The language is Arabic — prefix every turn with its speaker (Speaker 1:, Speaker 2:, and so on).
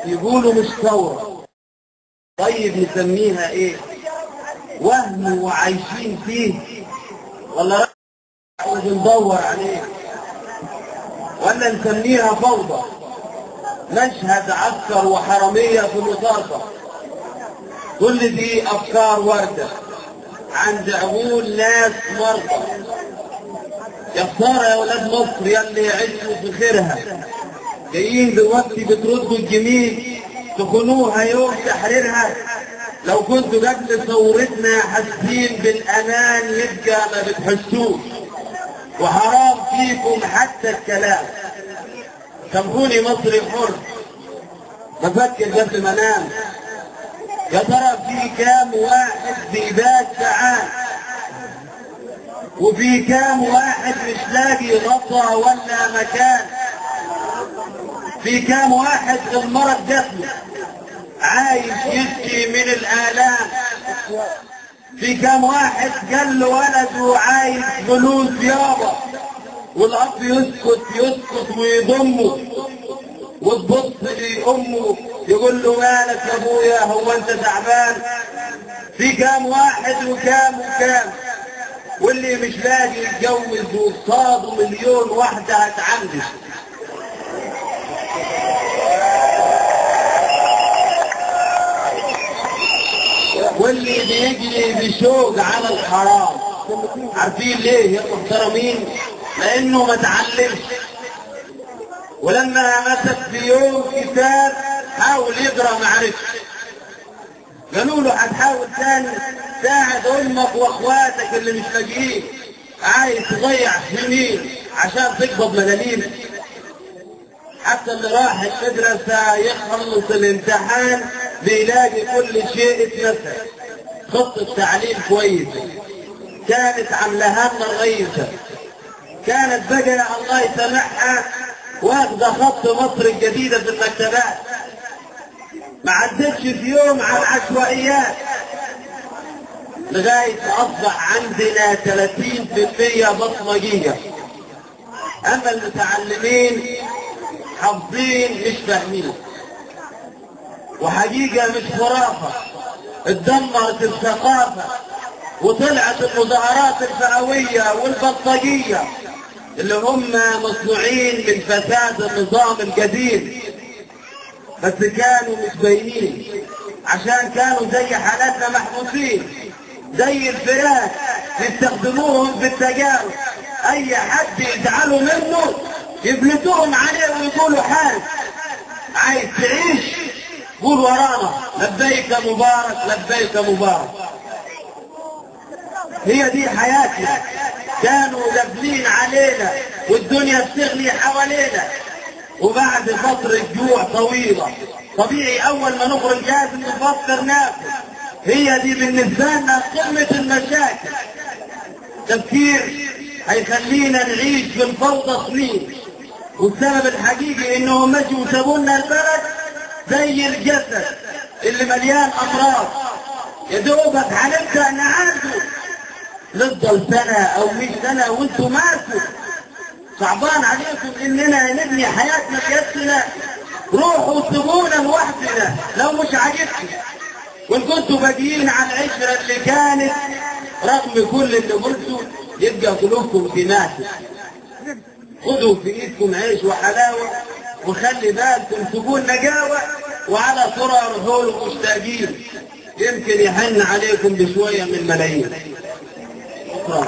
Speaker 1: يقولوا مش ثورة. طيب نسميها ايه؟ وهم وعايشين فيه، ولا ندور عليه، ولا نسميها فوضى؟ مشهد عسكر وحرامية في الوساطة. كل دي أفكار واردة عند عقول ناس مرضى. يا خسارة يا ولاد مصر يلي عشتوا في خيرها، جايين دلوقتي بتردوا الجميل تخونوها يوم تحريرها. لو كنتوا قبل ثورتنا حاسين بالأمان يبقى ما بتحسوش، وحرام فيكم حتى الكلام. سامحوني مصري حر بفكر قبل ما انام، يا ترى في كام واحد بيبات ساعات، وفي كام واحد مش لاقي غطا ولا مكان، في كام واحد المرض جسمه عايش يشكي من الآلام، في كام واحد قال له ولده عايز فلوس يابا، والأب يسكت ويضمه، وتبص لأمه يقول له مالك يا ابويا هو انت تعبان. في كام واحد وكام، واللي مش لاقي يتجوز وقصاده مليون واحدة هتعنجز. واللي بيجري بشوق على الحرام. عارفين ليه يا محترمين؟ لانه ما اتعلمش، ولما مسك في يوم كتاب حاول يقرا ما عرفش. قالوا له هتحاول تاني، ساعد امك واخواتك اللي مش لاقيين، عايز تضيع سنين عشان تقبض ملاليم. حتى اللي راح المدرسه يخلص الامتحان بيلاقي كل شيء اتنسى. خطه تعليم كويسه كانت عاملاها لنا الرئيسه، كانت بقى الله يسامحها واخده خط مصر الجديده في المكتبات، ما عدتش في يوم على العشوائيات، لغايه اصبح عندنا 30% بصمجيه. اما المتعلمين حافظين مش فاهمين. وحقيقه مش خرافه، اتدمرت الثقافه وطلعت المظاهرات الفئويه والبلطجيه اللي هم مصنوعين من فساد النظام القديم، بس كانوا مش باينين عشان كانوا زي حالاتنا محبوسين زي الفئات، يستخدموهم في التجارب. اي حد يزعلوا منه يفلتوهم عليه ويقولوا حارس، عايز تعيش قول ورانا لبيك مبارك لبيك مبارك. هي دي حياتنا، كانوا قابلين علينا والدنيا بتغلي حوالينا. وبعد فترة جوع طويلة طبيعي اول ما نخرج لازم نفكر ناكل. هي دي بالنسبة لنا قمة المشاكل. تفكير هيخلينا نعيش في الفوضى سنين، والسبب الحقيقي انهم مشوا وسابوا لنا البلد زي الجسد اللي مليان امراض، يا دوبك هنبدا نعالجه نفضل سنه او 100 سنه وانتوا ماتوا. صعبان عليكم اننا نبني حياتنا بيدنا؟ روحوا سيبونا لوحدنا لو مش عاجبكم، وان كنتوا باقيين على العشره اللي كانت رغم كل اللي قلته يبقى قلوبكم تماتت. خدوا في ايدكم عيش وحلاوه، وخلي بالكم تكون نجاوه، وعلى سرعه روحوا له مشتاقين، يمكن يحن عليكم بشويه من ملايين. شكرا.